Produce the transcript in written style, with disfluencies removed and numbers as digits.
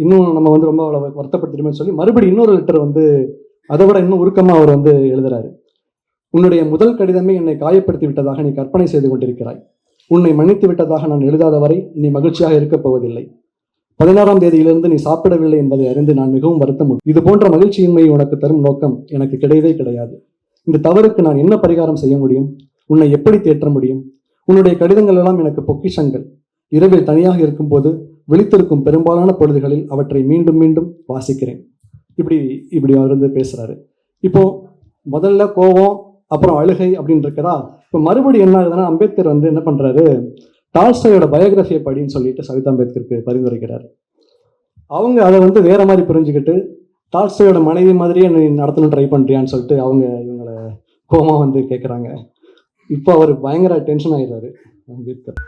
இன்னும் நம்ம வந்து ரொம்ப அவளை வருத்தப்படுத்திடுமே சொல்லி மறுபடியும் இன்னொரு லெட்டர் வந்து அதை விட இன்னும் உருக்கமாக அவர் வந்து எழுதுறாரு. உன்னுடைய முதல் கடிதமே என்னை காயப்படுத்தி விட்டதாக நீ கற்பனை செய்து கொண்டிருக்கிறாய். உன்னை மன்னித்து விட்டதாக நான் எழுதாத வரை நீ மகிழ்ச்சியாக இருக்கப் போவதில்லை. 16ஆம் தேதியிலிருந்து நீ சாப்பிடவில்லை என்பதை அறிந்து நான் மிகவும் வருத்தம். இது போன்ற மகிழ்ச்சியின்மை உனக்கு தரும் நோக்கம் எனக்கு கிடையவே கிடையாது. இந்த தவறுக்கு நான் என்ன பரிகாரம் செய்ய முடியும்? உன்னை எப்படி தேற்ற முடியும்? உன்னுடைய கடிதங்கள் எல்லாம் எனக்கு பொக்கிஷங்கள். இரவில் தனியாக இருக்கும்போது விழித்திருக்கும் பெரும்பாலான பொழுதுகளில் அவற்றை மீண்டும் மீண்டும் வாசிக்கிறேன். இப்படி அவர் வந்து பேசுறாரு. இப்போ முதல்ல கோபம், அப்புறம் அழுகை அப்படின்னு இருக்கிறா. இப்போ மறுபடியும் என்ன ஆகுதுன்னா, அம்பேத்கர் வந்து என்ன பண்றாரு, டால்ஸ்டாயோட பயோகிராஃபியை படின்னு சொல்லிட்டு சவிதா அம்பேத்கருக்கு பரிந்துரைக்கிறார். அவங்க அதை வந்து வேற மாதிரி புரிஞ்சுக்கிட்டு டால்ஸ்டாயோட மனைவி மாதிரியே நீ நடத்தணும் ட்ரை பண்றியான்னு சொல்லிட்டு இவங்களை கோபமா வந்து கேட்குறாங்க. இப்போ அவர் பயங்கர டென்ஷன் ஆயிடுறாரு அம்பேத்கர்.